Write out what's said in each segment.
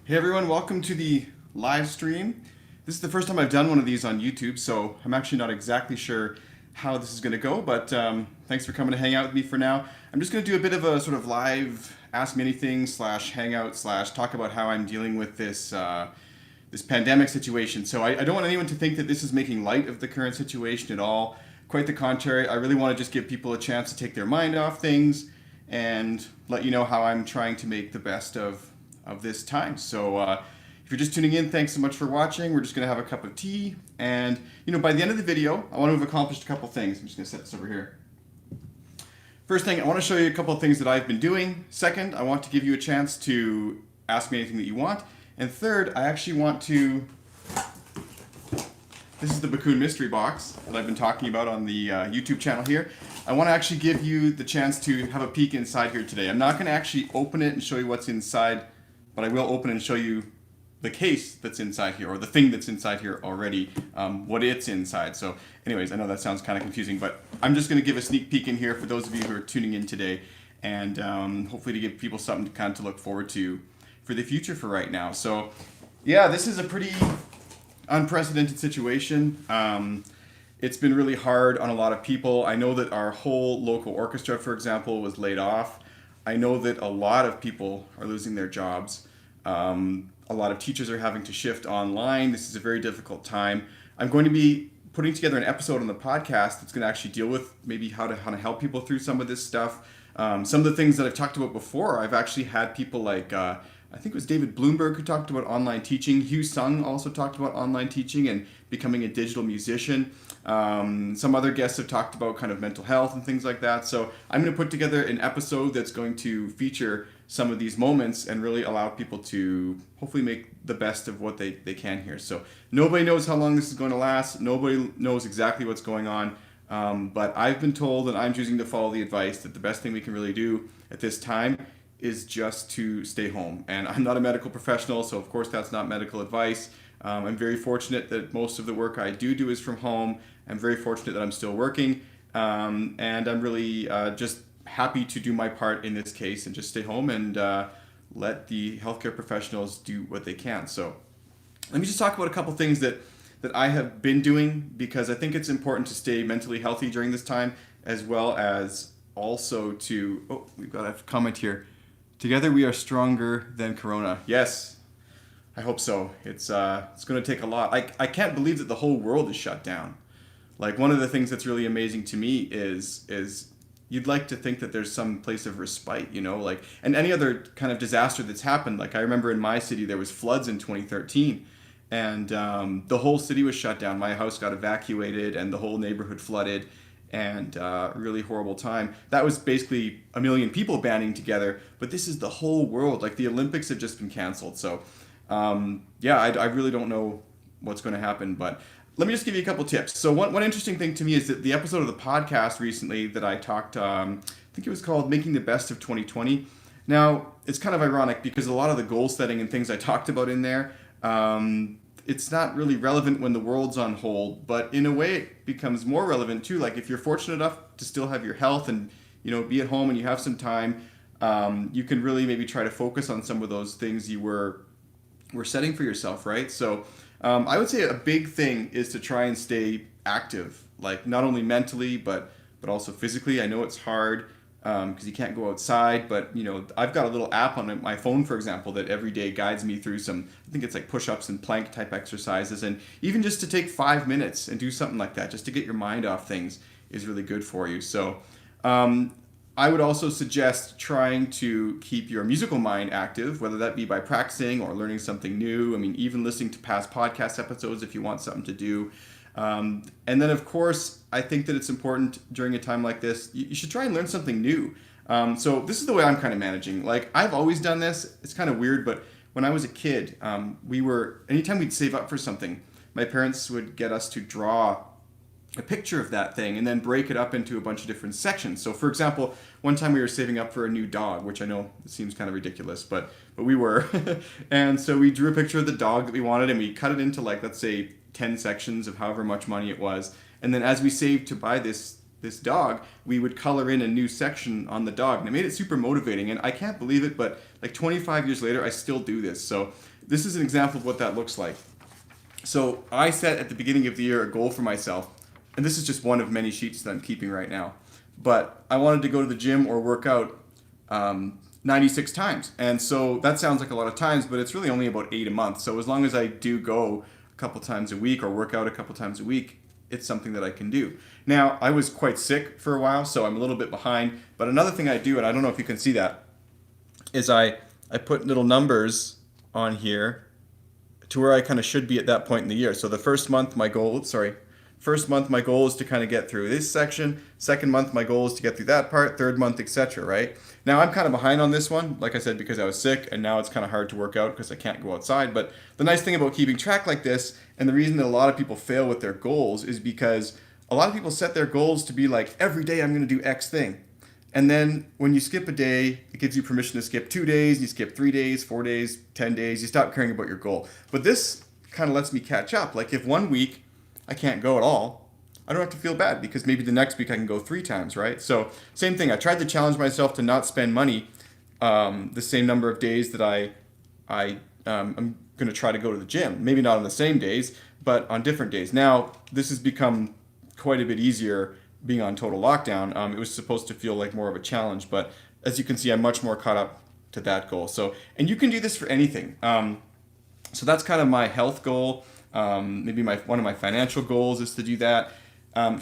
Hey everyone, welcome to the live stream. This is the first time I've done one of these on YouTube, so I'm actually not exactly sure how this is going to go, but thanks for coming to hang out with me for now. I'm just going to do a bit of a sort of live Ask Me Anything slash hangout slash talk about how I'm dealing with this pandemic situation. So I don't want anyone to think that this is making light of the current situation at all. Quite the contrary, I really want to just give people a chance to take their mind off things and let you know how I'm trying to make the best of this time. So if you're just tuning in, thanks so much for watching. We're just going to have a cup of tea. And, by the end of the video, I want to have accomplished a couple things. I'm just going to set this over here. First thing, I want to show you a couple of things that I've been doing. Second, I want to give you a chance to ask me anything that you want. And third, I actually want to... This is the Bakun Mystery Box that I've been talking about on the YouTube channel here. I want to actually give you the chance to have a peek inside here today. I'm not going to actually open it and show you what's inside, but I will open and show you the case that's inside here, or the thing that's inside here already, what it's inside. So anyways, I know that sounds kind of confusing, but I'm just going to give a sneak peek in here for those of you who are tuning in today, and hopefully to give people something to kind of to look forward to for the future for right now. So yeah, this is a pretty unprecedented situation. It's been really hard on a lot of people. I know that our whole local orchestra, for example, was laid off. I know that a lot of people are losing their jobs. A lot of teachers are having to shift online. This is a very difficult time. I'm going to be putting together an episode on the podcast that's going to actually deal with maybe how to help people through some of this stuff. Some of the things that I've talked about before, I've actually had people like, I think it was David Bloomberg who talked about online teaching. Hugh Sung also talked about online teaching and becoming a digital musician. Some other guests have talked about kind of mental health and things like that. So I'm going to put together an episode that's going to feature some of these moments and really allow people to hopefully make the best of what they can here. So nobody knows how long this is going to last. Nobody knows exactly what's going on. But I've been told, and I'm choosing to follow the advice, that the best thing we can really do at this time is just to stay home. And I'm not a medical professional, so of course that's not medical advice. I'm very fortunate that most of the work I do is from home. I'm very fortunate that I'm still working, and I'm really just happy to do my part in this case and just stay home and let the healthcare professionals do what they can. So let me just talk about a couple things that I have been doing, because I think it's important to stay mentally healthy during this time, as well as also to... Oh, we've got a comment here. Together we are stronger than Corona. Yes, I hope so. It's going to take a lot. I can't believe that the whole world is shut down. Like, one of the things that's really amazing to me is you'd like to think that there's some place of respite, like, and any other kind of disaster that's happened. Like, I remember in my city there was floods in 2013, and the whole city was shut down. My house got evacuated and the whole neighborhood flooded, and really horrible time. That was basically a million people banding together, but this is the whole world. Like, the Olympics have just been canceled. So yeah, I really don't know what's going to happen, but let me just give you a couple tips. So one interesting thing to me is that the episode of the podcast recently that I talked, I think it was called Making the Best of 2020. Now, it's kind of ironic because a lot of the goal setting and things I talked about in there, it's not really relevant when the world's on hold, but in a way it becomes more relevant too. Like, if you're fortunate enough to still have your health and, be at home and you have some time, you can really maybe try to focus on some of those things you were setting for yourself, right? So I would say a big thing is to try and stay active, like not only mentally, but also physically. I know it's hard because you can't go outside, but I've got a little app on my phone, for example, that every day guides me through some, I think it's like push-ups and plank type exercises, and even just to take 5 minutes and do something like that, just to get your mind off things, is really good for you. So I would also suggest trying to keep your musical mind active, whether that be by practicing or learning something new. I mean, even listening to past podcast episodes if you want something to do. And then, of course, I think that it's important during a time like this, you should try and learn something new. So this is the way I'm kind of managing. Like, I've always done this. It's kind of weird, but when I was a kid, anytime we'd save up for something, my parents would get us to draw a picture of that thing and then break it up into a bunch of different sections. So, for example, one time we were saving up for a new dog, which I know seems kind of ridiculous, but we were. And so we drew a picture of the dog that we wanted, and we cut it into, like, let's say 10 sections of however much money it was. And then as we saved to buy this this dog, we would color in a new section on the dog, and it made it super motivating. And I can't believe it, but like 25 years later, I still do this. So this is an example of what that looks like. So I set at the beginning of the year a goal for myself, and this is just one of many sheets that I'm keeping right now. But I wanted to go to the gym or work out 96 times. And so that sounds like a lot of times, but it's really only about 8 a month. So as long as I do go a couple times a week or work out a couple times a week, it's something that I can do. Now, I was quite sick for a while, so I'm a little bit behind. But another thing I do, and I don't know if you can see that, is I put little numbers on here to where I kind of should be at that point in the year. So the first month, my goal is to kind of get through this section. Second month, my goal is to get through that part. Third month, etc. Right? Now, I'm kind of behind on this one, like I said, because I was sick, and now it's kind of hard to work out because I can't go outside. But the nice thing about keeping track like this, and the reason that a lot of people fail with their goals, is because a lot of people set their goals to be like, every day I'm going to do X thing. And then when you skip a day, it gives you permission to skip 2 days, you skip 3 days, 4 days, 10 days, you stop caring about your goal. But this kind of lets me catch up. Like if 1 week I can't go at all, I don't have to feel bad because maybe the next week I can go 3 times, right? So same thing, I tried to challenge myself to not spend money the same number of days that I'm going to try to go to the gym. Maybe not on the same days, but on different days. Now, this has become quite a bit easier being on total lockdown. It was supposed to feel like more of a challenge, but as you can see, I'm much more caught up to that goal. So, and you can do this for anything. So that's kind of my health goal. Maybe one of my financial goals is to do that.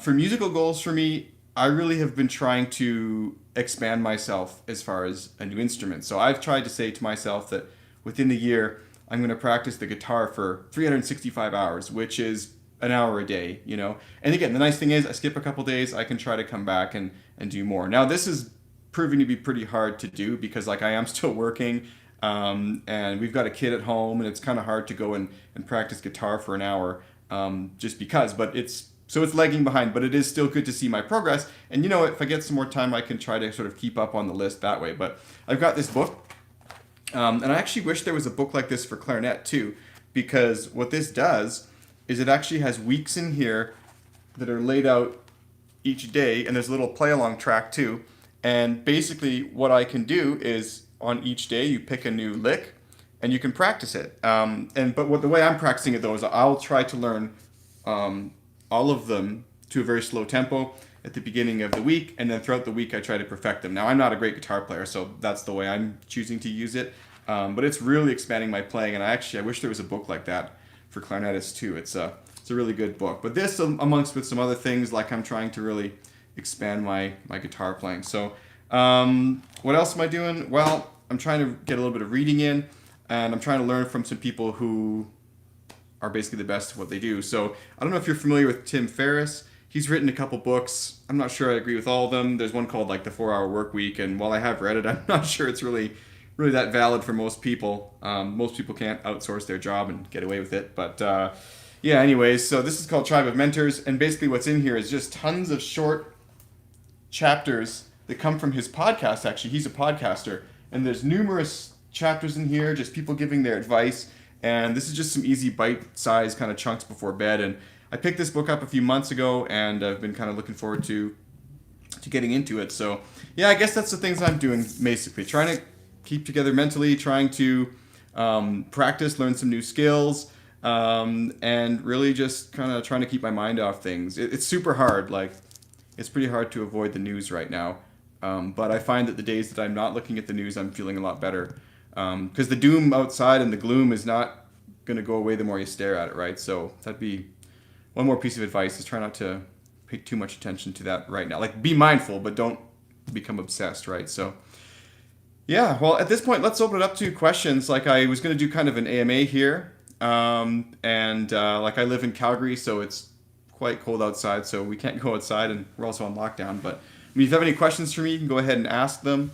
For musical goals for me, I really have been trying to expand myself as far as a new instrument. So I've tried to say to myself that within the year, I'm going to practice the guitar for 365 hours, which is an hour a day, you know. And again, the nice thing is I skip a couple days, I can try to come back and do more. Now, this is proving to be pretty hard to do because like I am still working and we've got a kid at home and it's kind of hard to go and practice guitar for an hour just because, but it's lagging behind, but it is still good to see my progress. And you know, if I get some more time, I can try to sort of keep up on the list that way. But I've got this book and I actually wish there was a book like this for clarinet too, because what this does is it actually has weeks in here that are laid out each day, and there's a little play-along track too. And basically what I can do is on each day you pick a new lick and you can practice it. But the way I'm practicing it though is I'll try to learn all of them to a very slow tempo at the beginning of the week, and then throughout the week I try to perfect them. Now I'm not a great guitar player, so that's the way I'm choosing to use it. But it's really expanding my playing, and I wish there was a book like that for clarinetists too. It's a really good book. But this, amongst with some other things, like I'm trying to really expand my guitar playing. So what else am I doing? Well, I'm trying to get a little bit of reading in, and I'm trying to learn from some people who are basically the best at what they do. So I don't know if you're familiar with Tim Ferriss. He's written a couple books. I'm not sure I agree with all of them. There's one called like The 4-Hour Work Week, and while I have read it, I'm not sure it's really that valid for most people. Most people can't outsource their job and get away with it. But yeah, anyways, so this is called Tribe of Mentors, and basically what's in here is just tons of short chapters that come from his podcast. Actually, he's a podcaster, and there's numerous chapters in here, just people giving their advice, and this is just some easy bite-sized kind of chunks before bed. And I picked this book up a few months ago, and I've been kind of looking forward to getting into it. So yeah, I guess that's the things I'm doing, basically trying to keep together mentally, trying to practice, learn some new skills, and really just kind of trying to keep my mind off things. It's super hard. Like, it's pretty hard to avoid the news right now. But I find that the days that I'm not looking at the news, I'm feeling a lot better. Because the doom outside and the gloom is not going to go away the more you stare at it, right? So that'd be one more piece of advice, is try not to pay too much attention to that right now. Like, be mindful, but don't become obsessed, right? So yeah, well, at this point, let's open it up to questions. Like, I was going to do kind of an AMA here. Like, I live in Calgary, so it's quite cold outside, so we can't go outside, and we're also on lockdown. But I mean, if you have any questions for me, you can go ahead and ask them.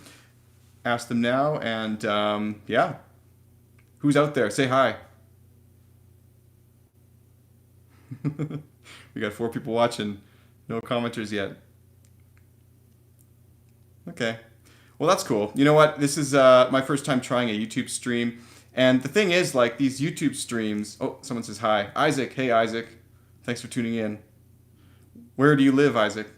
Ask them now, and yeah. Who's out there? Say hi. We got 4 people watching. No commenters yet. Okay. Well, that's cool. You know what? This is my first time trying a YouTube stream. And the thing is, like, these YouTube streams... Oh, someone says hi. Isaac. Hey, Isaac. Thanks for tuning in. Where do you live, Isaac?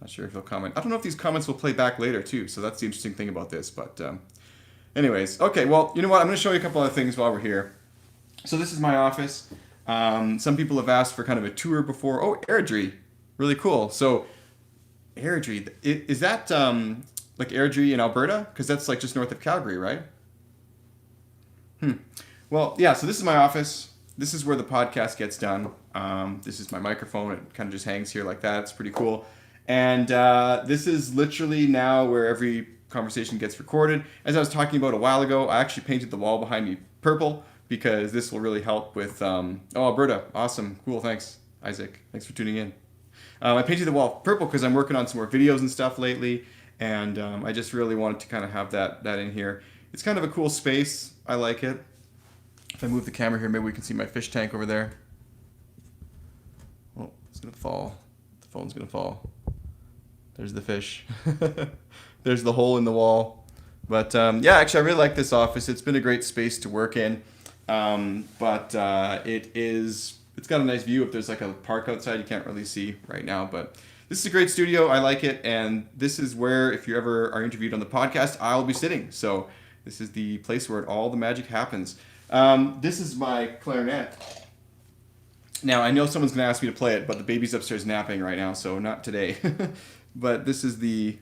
Not sure if he'll comment. I don't know if these comments will play back later too, so that's the interesting thing about this. But anyways, okay, well, you know what? I'm going to show you a couple other things while we're here. So this is my office. Some people have asked for kind of a tour before. Oh, Airdrie. Really cool. So Airdrie, is that like Airdrie in Alberta? Because that's like just north of Calgary, right? Well, yeah, so this is my office. This is where the podcast gets done. This is my microphone. It kind of just hangs here like that. It's pretty cool. And this is literally now where every conversation gets recorded. As I was talking about a while ago, I actually painted the wall behind me purple because this will really help with... oh, Alberta. Awesome. Cool. Thanks, Isaac. Thanks for tuning in. I painted the wall purple because I'm working on some more videos and stuff lately. And I just really wanted to kind of have that in here. It's kind of a cool space. I like it. If I move the camera here, maybe we can see my fish tank over there. Oh, it's going to fall. The phone's going to fall. There's the fish. There's the hole in the wall. But yeah, actually, I really like this office. It's been a great space to work in. But it's got a nice view. If there's like a park outside, you can't really see right now. But this is a great studio. I like it. And this is where, if you ever are interviewed on the podcast, I'll be sitting. So this is the place where all the magic happens. This is my clarinet. Now, I know someone's going to ask me to play it, but the baby's upstairs napping right now, so not today. But this is the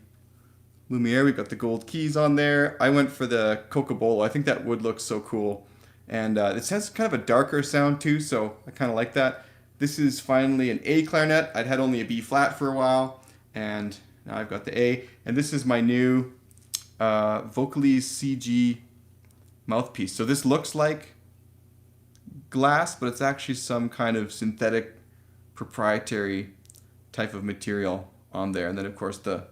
Lumiere. We've got the gold keys on there. I went for the Cocobolo. I think that wood looks so cool. And it has kind of a darker sound too, so I kind of like that. This is finally an A clarinet. I'd had only a B flat for a while, and now I've got the A. And this is my new Vocalese CG mouthpiece. So this looks like glass, but it's actually some kind of synthetic proprietary type of material on there. And then of course the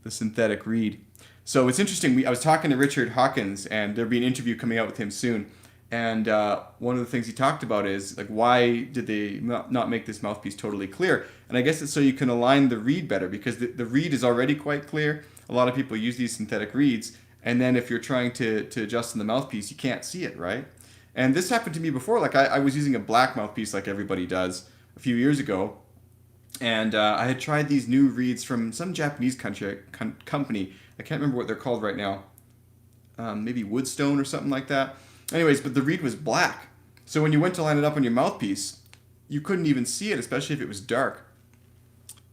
synthetic reed. So it's interesting. I was talking to Richard Hawkins, and there'll be an interview coming out with him soon. And one of the things he talked about is like, why did they not make this mouthpiece totally clear? And I guess it's so you can align the reed better, because the reed is already quite clear. A lot of people use these synthetic reeds, and then if you're trying to adjust in the mouthpiece, you can't see it, right? And this happened to me before. Like I was using a black mouthpiece like everybody does a few years ago, and I had tried these new reeds from some Japanese company. I can't remember what they're called right now. Maybe Woodstone or something like that. Anyways, but the reed was black. So when you went to line it up on your mouthpiece, you couldn't even see it, especially if it was dark.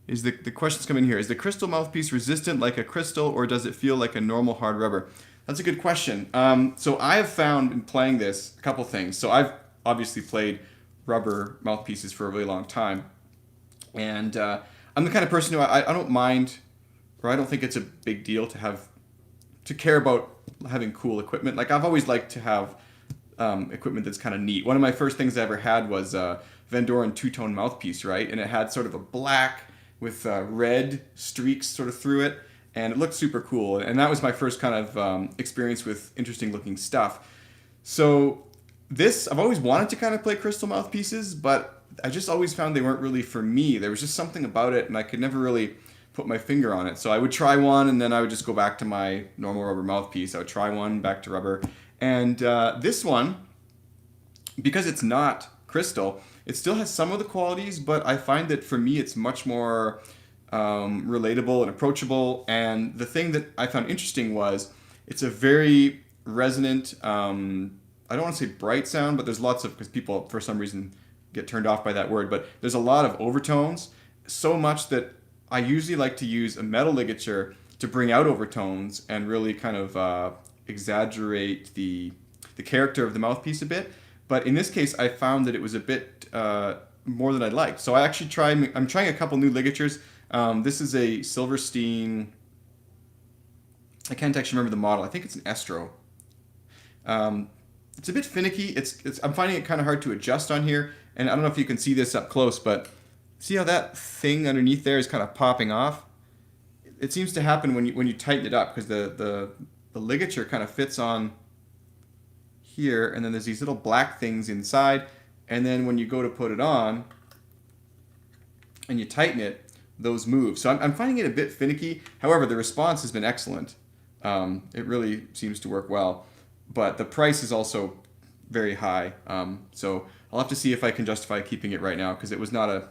The question's coming here. Is the crystal mouthpiece resistant like a crystal, or does it feel like a normal hard rubber? That's a good question. So I have found in playing this a couple things. So I've obviously played rubber mouthpieces for a really long time. And I'm the kind of person who I don't mind, or I don't think it's a big deal to care about having cool equipment. Like I've always liked to have equipment that's kind of neat. One of my first things I ever had was a Van Doren two-tone mouthpiece, right? And it had sort of a black with red streaks sort of through it, and it looked super cool. And that was my first kind of experience with interesting looking stuff. So I've always wanted to kind of play crystal mouthpieces, but I just always found they weren't really for me. There was just something about it, and I could never really put my finger on it. So I would try one, and then I would just go back to my normal rubber mouthpiece. I would try one, back to rubber. And this one, because it's not crystal, it still has some of the qualities, but I find that for me it's much more relatable and approachable. And the thing that I found interesting was it's a very resonant, I don't want to say bright sound, but there's lots of, because people for some reason get turned off by that word, but there's a lot of overtones, so much that I usually like to use a metal ligature to bring out overtones and really kind of exaggerate the character of the mouthpiece a bit. But in this case, I found that it was a bit more than I'd like. So I'm trying a couple new ligatures. This is a Silverstein, I can't actually remember the model. I think it's an Estro. It's a bit finicky. I'm finding it kind of hard to adjust on here. And I don't know if you can see this up close, but see how that thing underneath there is kind of popping off? It seems to happen when you tighten it up, because the ligature kind of fits on here, and then there's these little black things inside, and then when you go to put it on and you tighten it, those move. So I'm finding it a bit finicky. However, the response has been excellent. It really seems to work well, but the price is also very high. So I'll have to see if I can justify keeping it right now, because it was not a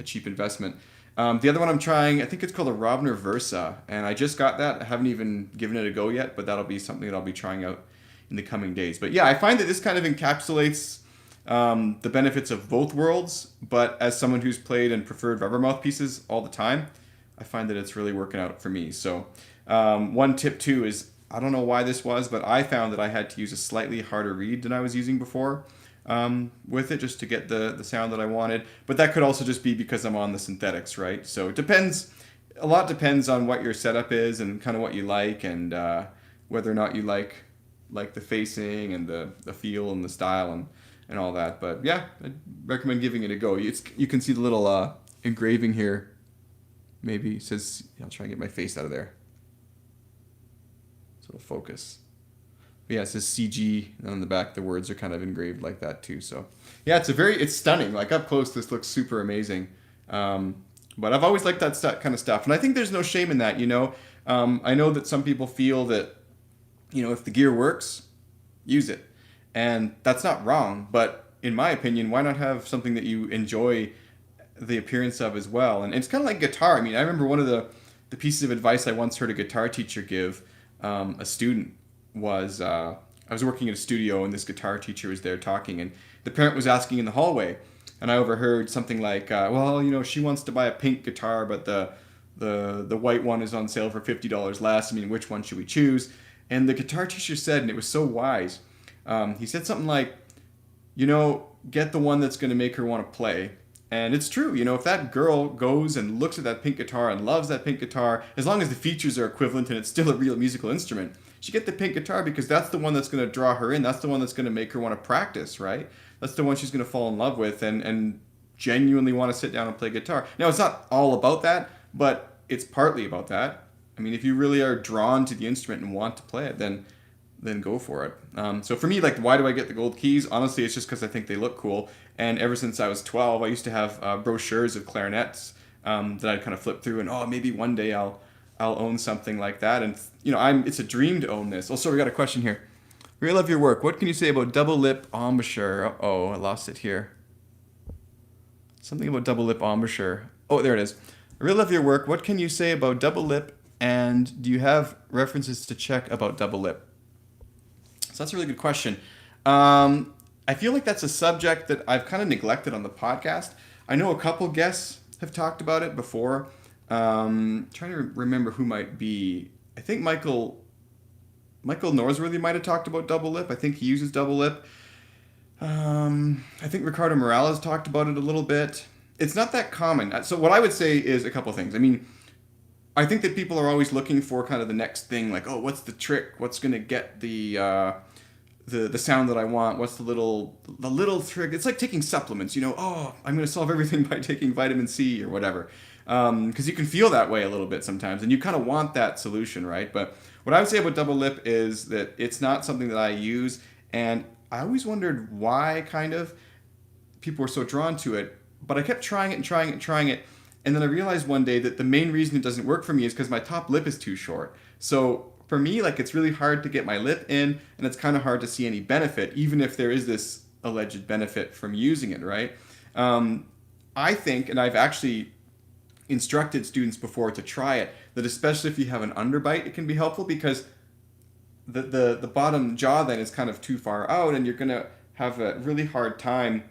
cheap investment. The other one I'm trying, I think it's called a Robner Versa, and I just got that. I haven't even given it a go yet, but that'll be something that I'll be trying out in the coming days. But yeah, I find that this kind of encapsulates the benefits of both worlds, but as someone who's played and preferred rubber mouthpieces all the time, I find that it's really working out for me. So one tip too is, I don't know why this was, but I found that I had to use a slightly harder reed than I was using before with it, just to get the sound that I wanted. But that could also just be because I'm on the synthetics, right? So it depends. A lot depends on what your setup is and kind of what you like, and whether or not you like the facing and the feel and the style and all that. But yeah, I'd recommend giving it a go. You can see the little engraving here. Maybe it says, I'll try and get my face out of there so it'll focus. But yeah, it says CG, and on the back the words are kind of engraved like that too. So yeah, it's stunning. Like up close, this looks super amazing. But I've always liked that kind of stuff, and I think there's no shame in that. I know that some people feel that, if the gear works, use it, and that's not wrong. But in my opinion, why not have something that you enjoy the appearance of as well? And it's kind of like guitar. I mean, I remember one of the pieces of advice I once heard a guitar teacher give a student was, I was working at a studio and this guitar teacher was there talking, and the parent was asking in the hallway, and I overheard something like, she wants to buy a pink guitar, but the white one is on sale for $50 less. I mean, which one should we choose? And the guitar teacher said, and it was so wise, he said something like, get the one that's going to make her want to play. And it's true, if that girl goes and looks at that pink guitar and loves that pink guitar, as long as the features are equivalent and it's still a real musical instrument, she get the pink guitar because that's the one that's going to draw her in. That's the one that's going to make her want to practice, right? That's the one she's going to fall in love with and genuinely want to sit down and play guitar. Now, it's not all about that, but it's partly about that. I mean, if you really are drawn to the instrument and want to play it, then go for it. So for me, like, why do I get the gold keys? Honestly, it's just because I think they look cool. And ever since I was 12, I used to have brochures of clarinets that I'd kind of flip through, and maybe one day I'll own something like that. And it's a dream to own this. Also, we got a question here. Really love your work. What can you say about double lip embouchure? I lost it here. Something about double lip embouchure. Oh, there it is. I really love your work. What can you say about double lip? And do you have references to check about double lip? So that's a really good question. I feel like that's a subject that I've kind of neglected on the podcast. I know a couple guests have talked about it before. Trying to remember who might be. I think Michael Norsworthy might have talked about double lip. I think he uses double lip. I think Ricardo Morales talked about it a little bit. It's not that common. So what I would say is a couple things. I mean, I think that people are always looking for kind of the next thing, like, what's the trick? What's going to get the sound that I want? What's the little trick? It's like taking supplements, I'm going to solve everything by taking vitamin C or whatever. Because you can feel that way a little bit sometimes, and you kind of want that solution, right? But what I would say about double lip is that it's not something that I use, and I always wondered why kind of people were so drawn to it, but I kept trying it, and then I realized one day that the main reason it doesn't work for me is because my top lip is too short. So for me, like, it's really hard to get my lip in, and it's kind of hard to see any benefit, even if there is this alleged benefit from using it, right? I think, and I've actually instructed students before to try it, that especially if you have an underbite, it can be helpful, because the bottom jaw then is kind of too far out, and you're going to have a really hard time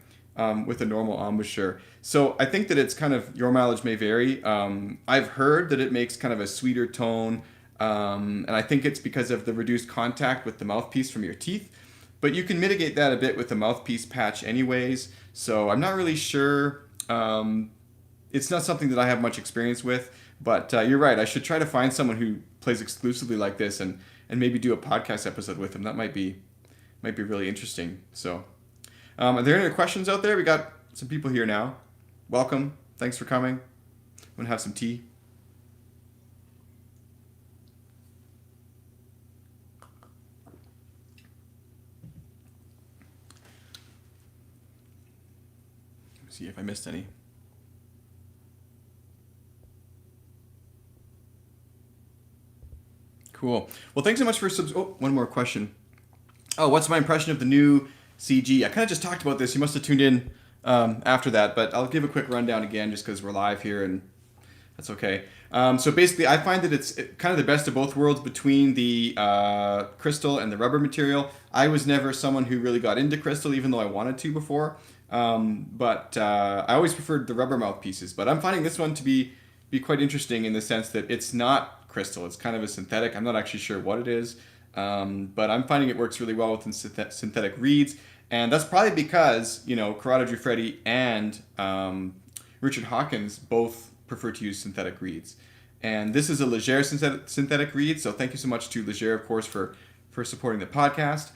with a normal embouchure. So I think that it's kind of, your mileage may vary. I've heard that it makes kind of a sweeter tone, and I think it's because of the reduced contact with the mouthpiece from your teeth. But you can mitigate that a bit with the mouthpiece patch anyways. So I'm not really sure. It's not something that I have much experience with, but you're right. I should try to find someone who plays exclusively like this and maybe do a podcast episode with them. That might be really interesting. So are there any questions out there? We got some people here now. Welcome. Thanks for coming. I'm going to have some tea. See if I missed any. Cool. Well, thanks so much for one more question. What's my impression of the new CG? I kind of just talked about this. You must have tuned in after that, but I'll give a quick rundown again just because we're live here and That's okay. So basically, I find that it's kind of the best of both worlds between the crystal and the rubber material. I was never someone who really got into crystal, even though I wanted to before. But I always preferred the rubber mouthpieces. But I'm finding this one to be quite interesting in the sense that it's not crystal. It's kind of a synthetic. I'm not actually sure what it is, but I'm finding it works really well with synthetic reeds. And that's probably because, Corrado Giuffretti and Richard Hawkins both prefer to use synthetic reeds. And this is a Leger synthetic reed, so thank you so much to Leger, of course, for supporting the podcast.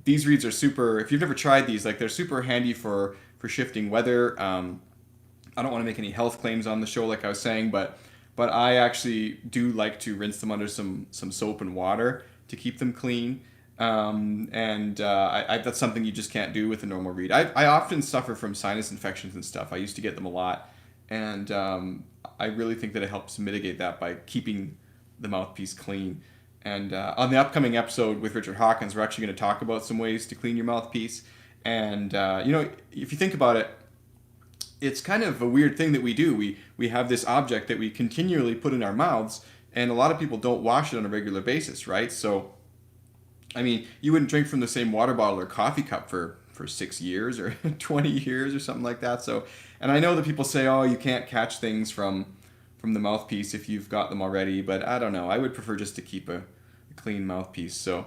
These reeds are super, if you've never tried these, like they're super handy for shifting weather. I don't want to make any health claims on the show, like I was saying, but I actually do like to rinse them under some soap and water to keep them clean. That's something you just can't do with a normal reed. I often suffer from sinus infections and stuff. I used to get them a lot, and I really think that it helps mitigate that by keeping the mouthpiece clean. And on the upcoming episode with Richard Hawkins, we're actually going to talk about some ways to clean your mouthpiece. And if you think about it, it's kind of a weird thing that we do. We have this object that we continually put in our mouths, and a lot of people don't wash it on a regular basis, right? So, I mean, you wouldn't drink from the same water bottle or coffee cup for 6 years or 20 years or something like that. So, and I know that people say, oh, you can't catch things from the mouthpiece if you've got them already, but I don't know. I would prefer just to keep a clean mouthpiece. So,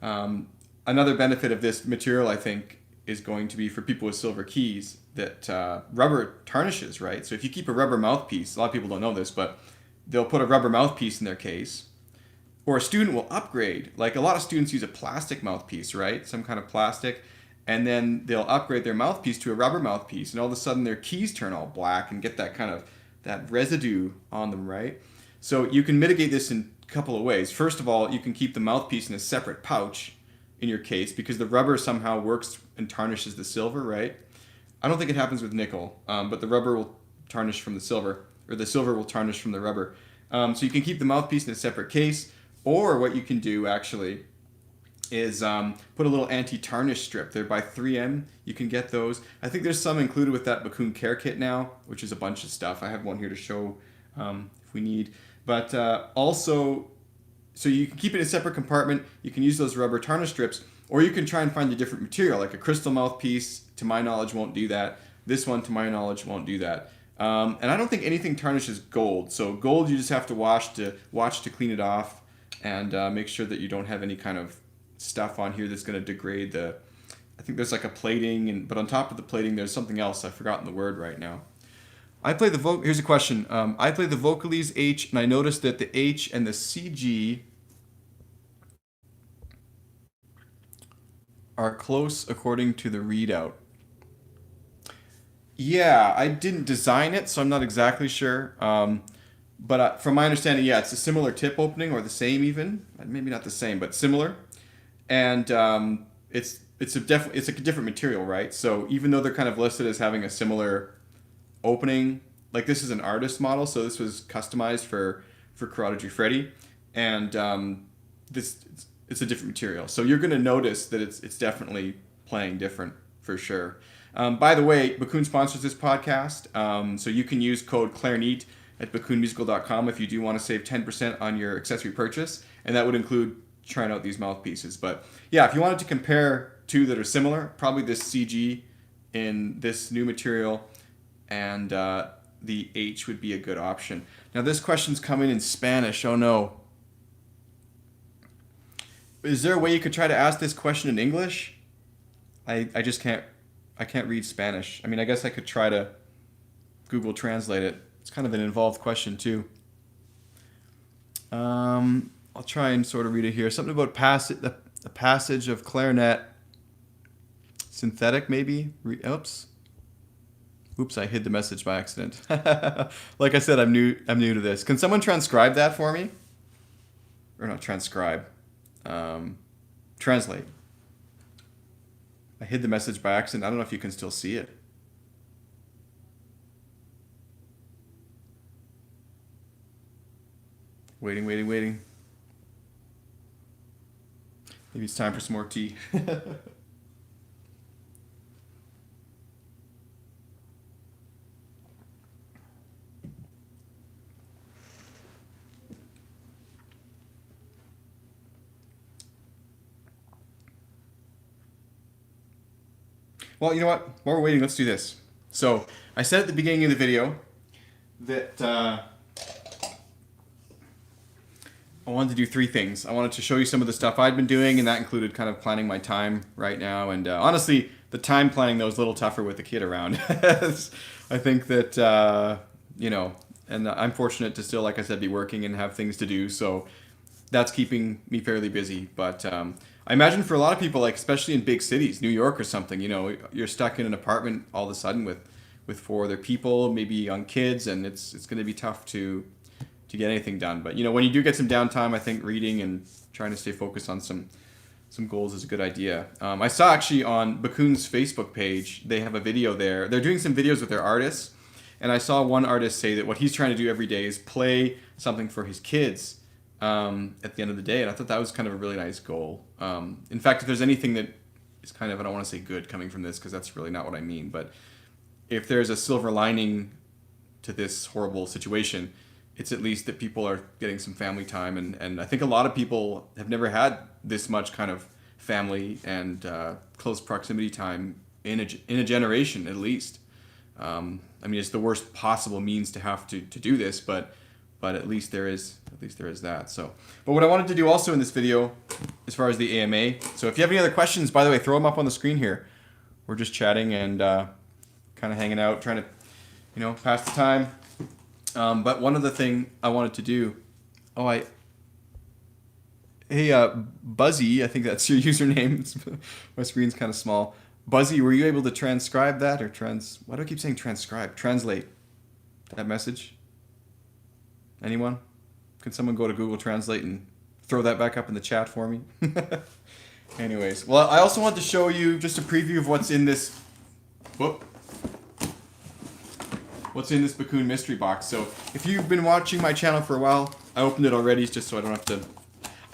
another benefit of this material, I think, is going to be for people with silver keys that rubber tarnishes, right? So if you keep a rubber mouthpiece, a lot of people don't know this, but they'll put a rubber mouthpiece in their case, or a student will upgrade. Like a lot of students use a plastic mouthpiece, right? Some kind of plastic, and then they'll upgrade their mouthpiece to a rubber mouthpiece, and all of a sudden their keys turn all black and get that kind of that residue on them, right? So you can mitigate this in a couple of ways. First of all, you can keep the mouthpiece in a separate pouch in your case because the rubber somehow works and tarnishes the silver, right? I don't think it happens with nickel, but the rubber will tarnish from the silver, or the silver will tarnish from the rubber. So you can keep the mouthpiece in a separate case, or what you can do actually is put a little anti-tarnish strip. They're by 3M. You can get those. I think there's some included with that Bakun Care Kit now, which is a bunch of stuff. I have one here to show if we need. But also, so you can keep it in a separate compartment. You can use those rubber tarnish strips, or you can try and find a different material, like a crystal mouthpiece, to my knowledge, won't do that. This one, to my knowledge, won't do that. And I don't think anything tarnishes gold. So gold, you just have to watch to clean it off, and make sure that you don't have any kind of stuff on here that's going to degrade the. I think there's like a plating, but on top of the plating, there's something else. I've forgotten the word right now. I play the Here's a question. I play the Vocalese H, and I noticed that the H and the CG are close according to the readout. Yeah, I didn't design it, so I'm not exactly sure. But from my understanding, yeah, it's a similar tip opening, or the same even. Maybe not the same, but similar. And it's a different material, right? So even though they're kind of listed as having a similar opening, like this is an artist model, so this was customized for Corrado Giuffretti, and it's a different material. So you're going to notice that it's definitely playing different for sure. By the way, Bakun sponsors this podcast, so you can use code Clarineat at bakunmusical.com if you do want to save 10% on your accessory purchase, and that would include trying out these mouthpieces. But yeah, if you wanted to compare two that are similar, probably this CG in this new material and the H would be a good option. Now this question's coming in Spanish. Oh no. Is there a way you could try to ask this question in English? I just can't. I can't read Spanish. I mean, I guess I could try to Google Translate it. It's kind of an involved question too. I'll try and sort of read it here. Something about the passage of clarinet synthetic, maybe. Oops, I hid the message by accident. Like I said, I'm new to this. Can someone transcribe that for me? Or not transcribe. Translate. I hid the message by accident. I don't know if you can still see it. Waiting. Maybe it's time for some more tea. Well, you know what? While we're waiting, let's do this. So I said at the beginning of the video that I wanted to do 3 things. I wanted to show you some of the stuff I'd been doing, and that included kind of planning my time right now. And honestly, the time planning, though, is a little tougher with the kid around. I think that, you know, and I'm fortunate to still, like I said, be working and have things to do. So that's keeping me fairly busy. But I imagine for a lot of people, like especially in big cities, New York or something, you know, you're stuck in an apartment all of a sudden with 4 other people, maybe young kids, and it's going to be tough to get anything done. But you know, when you do get some downtime, I think reading and trying to stay focused on some goals is a good idea. I saw actually on Bakun's Facebook page, they have a video there. They're doing some videos with their artists, and I saw one artist say that what he's trying to do every day is play something for his kids at the end of the day, and I thought that was kind of a really nice goal. In fact, if there's anything that is kind of, I don't want to say good coming from this, because that's really not what I mean, but if there's a silver lining to this horrible situation, it's at least that people are getting some family time, and I think a lot of people have never had this much kind of family and close proximity time in a generation at least. I mean, it's the worst possible means to have to do this, but at least there is that. So, but what I wanted to do also in this video, as far as the AMA, so if you have any other questions, by the way, throw them up on the screen here. We're just chatting and kind of hanging out, trying to, you know, pass the time. But one other thing I wanted to do, hey, Buzzy, I think that's your username. My screen's kind of small. Buzzy, were you able to transcribe that why do I keep saying transcribe? Translate that message? Anyone? Can someone go to Google Translate and throw that back up in the chat for me? Anyways, well, I also want to show you just a preview of what's in this, what's in this Bakun mystery box. So if you've been watching my channel for a while, I opened it already just so I don't have to.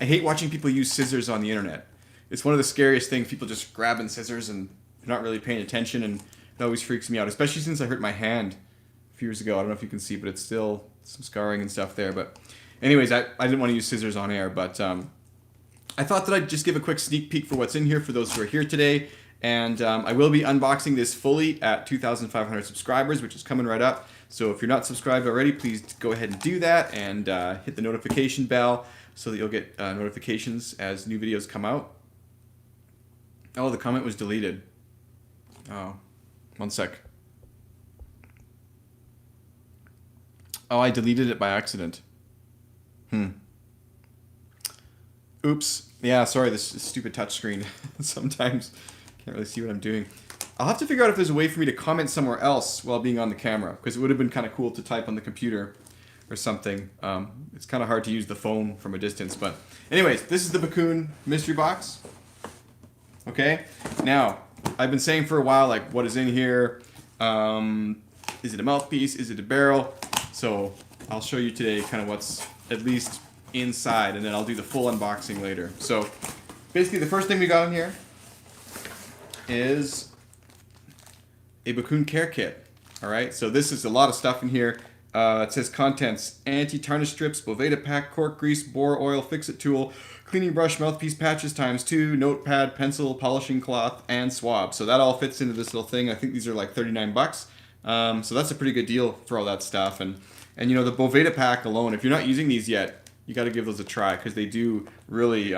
I hate watching people use scissors on the internet. It's one of the scariest things, people just grabbing scissors and they're not really paying attention, and it always freaks me out, especially since I hurt my hand a few years ago. I don't know if you can see, but it's still some scarring and stuff there. But anyways, I didn't want to use scissors on air, but I thought that I'd just give a quick sneak peek for what's in here for those who are here today. And I will be unboxing this fully at 2,500 subscribers, which is coming right up. So if you're not subscribed already, please go ahead and do that, and hit the notification bell so that you'll get notifications as new videos come out. Oh, the comment was deleted. Oh, one sec. Oh, I deleted it by accident. Oops. Yeah, sorry, this stupid touchscreen. Sometimes can't really see what I'm doing. I'll have to figure out if there's a way for me to comment somewhere else while being on the camera, because it would have been kind of cool to type on the computer or something. It's kind of hard to use the phone from a distance, but anyways, this is the Bakun mystery box. Okay, now I've been saying for a while, like, what is in here? Is it a mouthpiece? Is it a barrel? So I'll show you today kind of what's at least inside, and then I'll do the full unboxing later. So basically the first thing we got in here is a Bakun care kit. All right, so this is a lot of stuff in here. It says contents: anti-tarnish strips, Boveda pack, cork grease, bore oil, fix-it tool, cleaning brush, mouthpiece patches ×2, notepad, pencil, polishing cloth, and swab. So that all fits into this little thing. I think these are like 39 bucks. So that's a pretty good deal for all that stuff. And you know, the Boveda pack alone, if you're not using these yet, you got to give those a try, because they do really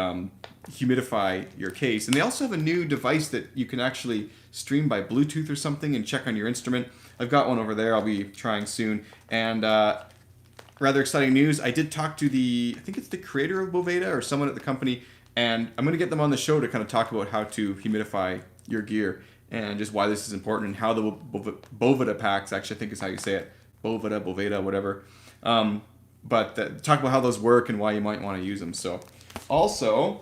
humidify your case. And they also have a new device that you can actually stream by Bluetooth or something and check on your instrument. I've got one over there I'll be trying soon. And rather exciting news, I did talk to I think it's the creator of Boveda or someone at the company, and I'm going to get them on the show to kind of talk about how to humidify your gear and just why this is important, and how the Boveda packs, actually I think is how you say it, Boveda, whatever. But talk about how those work and why you might want to use them. So also,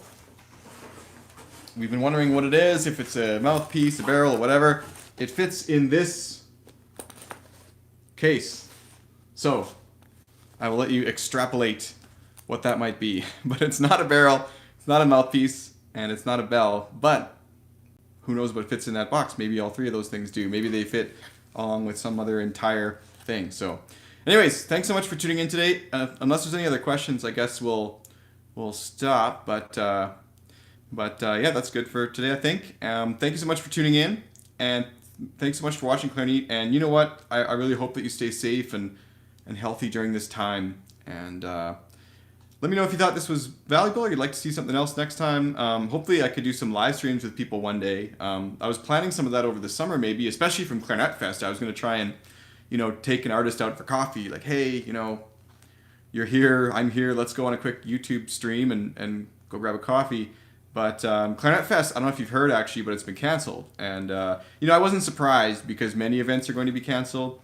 we've been wondering what it is, if it's a mouthpiece, a barrel, or whatever. It fits in this case. So I will let you extrapolate what that might be. But it's not a barrel, it's not a mouthpiece, and it's not a bell. But who knows what fits in that box? Maybe all three of those things do. Maybe they fit along with some other entire thing. So anyways, thanks so much for tuning in today. Unless there's any other questions, I guess we'll stop. But yeah, that's good for today, I think. Thank you so much for tuning in. And thanks so much for watching, Clarineat. And you know what? I really hope that you stay safe and healthy during this time. And let me know if you thought this was valuable or you'd like to see something else next time. Hopefully I could do some live streams with people one day. I was planning some of that over the summer maybe, especially from Clarinet Fest. I was going to try and, take an artist out for coffee. Like, hey, you're here, I'm here, let's go on a quick YouTube stream and go grab a coffee. But Clarinet Fest, I don't know if you've heard actually, but it's been canceled. And, I wasn't surprised because many events are going to be canceled.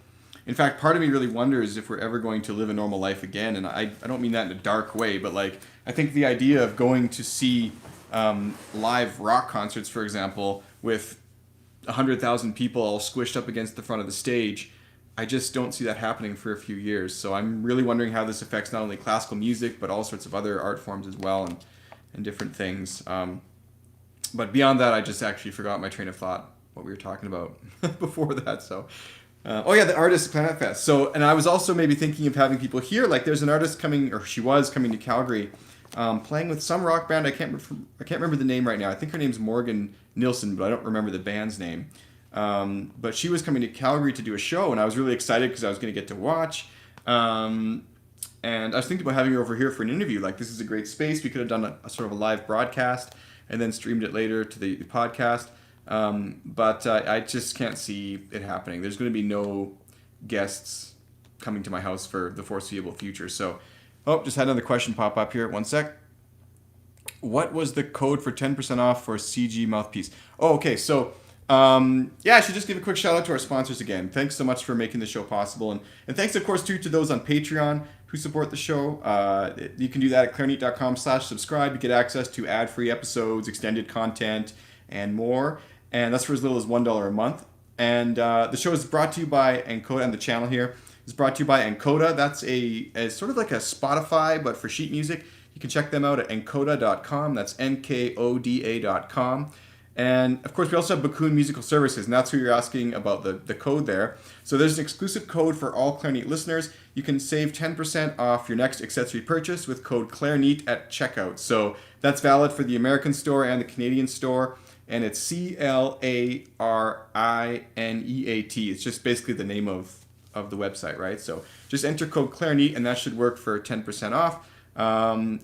In fact, part of me really wonders if we're ever going to live a normal life again. And I don't mean that in a dark way, but like, I think the idea of going to see live rock concerts, for example, with 100,000 people all squished up against the front of the stage, I just don't see that happening for a few years. So I'm really wondering how this affects not only classical music, but all sorts of other art forms as well and different things. But beyond that, I just actually forgot my train of thought, what we were talking about before that. So. The artist at Clarinet Fest. So, and I was also maybe thinking of having people here. Like, there's an artist coming, or she was coming to Calgary, playing with some rock band. I can't remember the name right now. I think her name's Morgan Nilsson, but I don't remember the band's name. But she was coming to Calgary to do a show, and I was really excited because I was going to get to watch. And I was thinking about having her over here for an interview. Like, this is a great space. We could have done a sort of a live broadcast and then streamed it later to the podcast. But I just can't see it happening. There's going to be no guests coming to my house for the foreseeable future. So, just had another question pop up here. One sec. What was the code for 10% off for CG mouthpiece? Oh, okay. So, I should just give a quick shout out to our sponsors again. Thanks so much for making the show possible. And thanks, of course, too, to those on Patreon who support the show. You can do that at clarineat.com/subscribe. You get access to ad-free episodes, extended content, and more. And that's for as little as $1 a month. And the show is brought to you by Encoda, and the channel here is brought to you by Encoda. That's a sort of like a Spotify, but for sheet music. You can check them out at encoda.com. That's NKODA.com. And of course, we also have Bakun Musical Services, and that's who you're asking about the code there. So there's an exclusive code for all Clarineat listeners. You can save 10% off your next accessory purchase with code Clarineat at checkout. So that's valid for the American store and the Canadian store. And it's CLARINEAT. It's just basically the name of the website, right? So just enter code Clarineat, and that should work for 10% off.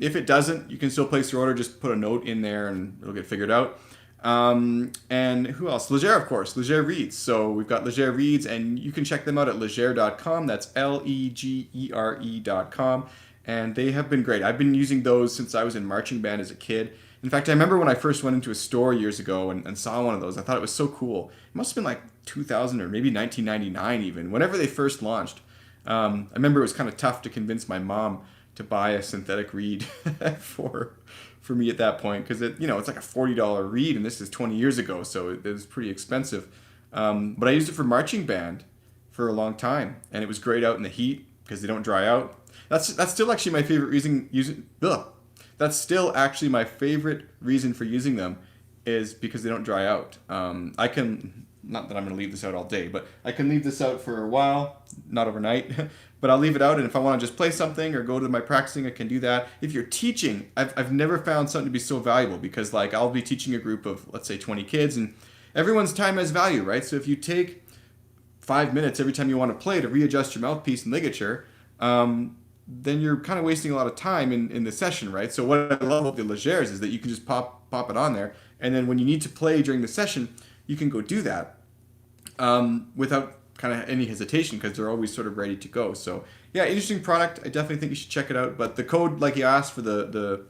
If it doesn't, you can still place your order. Just put a note in there, and it'll get figured out. And who else? Leger, of course. Leger Reeds. So we've got Leger Reeds, and you can check them out at leger.com. That's LEGERE.com. And they have been great. I've been using those since I was in marching band as a kid. In fact, I remember when I first went into a store years ago and saw one of those. I thought it was so cool. It must have been like 2000 or maybe 1999 even, whenever they first launched. I remember it was kind of tough to convince my mom to buy a synthetic reed for me at that point, because it's like a $40 reed, and this is 20 years ago, so it was pretty expensive. But I used it for marching band for a long time, and it was great out in the heat because they don't dry out. That's still actually my favorite reason That's still actually my favorite reason for using them, is because they don't dry out. I can, not that I'm going to leave this out all day, but I can leave this out for a while, not overnight, but I'll leave it out, and if I want to just play something or go to my practicing, I can do that. If you're teaching, I've never found something to be so valuable, because like I'll be teaching a group of, let's say, 20 kids, and everyone's time has value, right? So if you take 5 minutes every time you want to play to readjust your mouthpiece and ligature, then you're kind of wasting a lot of time in the session, right? So what I love about the Legers is that you can just pop it on there, and then when you need to play during the session, you can go do that without kind of any hesitation, because they're always sort of ready to go. So yeah, interesting product. I definitely think you should check it out. But the code, like you asked for the